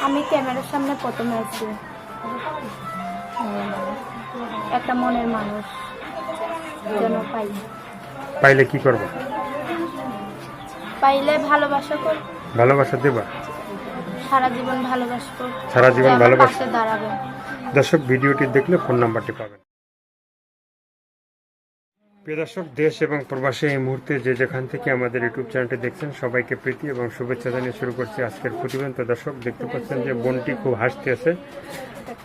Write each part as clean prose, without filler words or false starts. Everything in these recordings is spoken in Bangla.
আমি ক্যামেরার সামনে প্রথম আছি, একটা মনের মানুষ যেন পাই। পাইলে কি করবো? পাইলে ভালোবাসা করব, ভালোবাসা দেবা? সারা জীবন ভালোবাসবো, সারা জীবন যে আমার ভালোবাসা। পাশে দাঁড়াবে। দর্শক, ভিডিওটি দেখলে ফোন নাম্বারটি পাবেন। প্রিয় দর্শক, দেশ এবং প্রবাসে এই মুহূর্তে যে যেখান থেকে আমাদের ইউটিউব চ্যানেলটি দেখছেন সবাইকে প্রীতি এবং শুভেচ্ছা জানিয়ে শুরু করছি আজকের প্রতিবেদন। তো দর্শক, দেখতে পাচ্ছেন যে বোনটি খুব হাসতে আছে,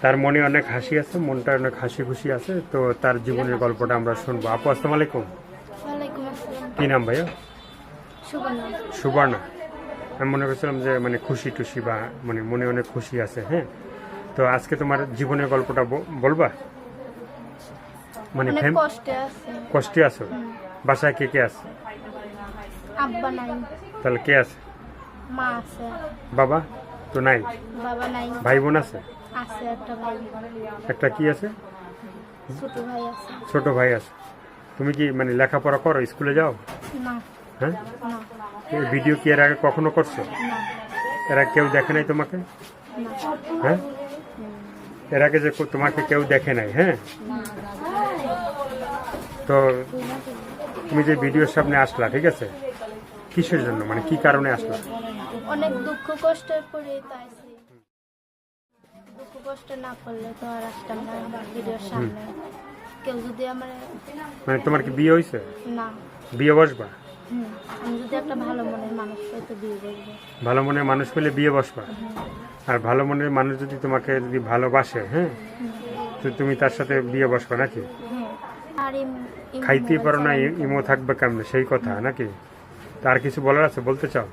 তার মনে অনেক হাসি আছে, মনটা অনেক হাসি খুশি আছে। তো তার জীবনের গল্পটা আমরা শুনবো। আপু, আসসালামু আলাইকুম। ওয়ালাইকুম আসসালাম। কি নাম ভাইয়া? সুবর্ণা। সুবর্ণা। আমি মনে করছিলাম যে মানে খুশি টুসি বা মানে মনে অনেক খুশি আছে। হ্যাঁ, তো আজকে তোমার জীবনের গল্পটা বলবা? মানে অনেক কষ্টে আছে। কষ্টে আছো? বাসায় কে কে আছে? আব্বা নাই। তাহলে কে আছে? মা আছে। বাবা তো নাই? বাবা নাই। ভাই বোন আছে? আছে একটা ভাই। একটা কি আছে? ছোট ভাই আছে। ছোট ভাই আছে। তুমি কি মানে লেখাপড়া করো, স্কুলে যাও? না। হ্যাঁ, না। এই ভিডিও কি এর আগে কখনো করছো? না। এরা কেউ দেখে নাই তোমাকে? না। হ্যাঁ, এর আগে যে তোমাকে কেউ দেখে নাই। হ্যাঁ, তো তুমি যে ভিডিওর সামনে আসলা, ঠিক আছে, কিসের জন্য, মানে কি কারণে আসলা? অনেক দুঃখ কষ্টের পরে তাই দুঃখ কষ্ট না করলে তো আর আসতাম না ভিডিওর সামনে। কেউ যদি আমার মানে তোমার কি বিয়ে হয়েছে? না। বিয়ে বসবা? আমি যদি একটা ভালো মনের মানুষ পাই তো বিয়ে করবো। ভালো মনের মানুষ পেলে বিয়ে বসবা? আর ভালো মনের মানুষ যদি তোমাকে যদি ভালোবাসে, হ্যাঁ, তো তুমি তার সাথে বিয়ে বসবা নাকি? আর খাইতেই পারো না, ইমো থাকবে কেমনে, সেই কথা নাকি? তার কিছু বলার আছে, বলতে চাও?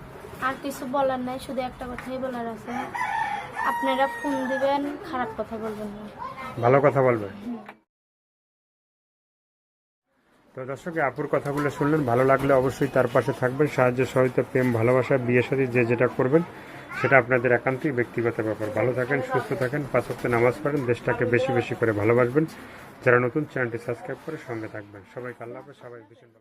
আর কিছু বলার নাই, শুধু একটা কথাই বলার আছে, আপনারা ফোন দিবেন, খারাপ কথা বলবেন না, ভালো কথা বলবে। তো দর্শক, আপুর কথাগুলো শুনলেন, ভালো লাগলে অবশ্যই তার পাশে থাকবেন। সাহায্য সহায়তা, প্রেম, ভালোবাসা, বিয়ে শাদী যে যেটা করবেন সেটা আপনাদের একান্তই ব্যক্তিগত ব্যাপার। ভালো থাকেন, সুস্থ থাকেন, 5 ওয়াক্ত নামাজ পড়েন, দেশটাকে বেশি বেশি করে ভালোবাসবেন। যারা নতুন, চ্যানেলটি সাবস্ক্রাইব করে সঙ্গে থাকবেন। সবাইকে আল্লাহ হাফেজ, সবাই ভীষণ ভালো।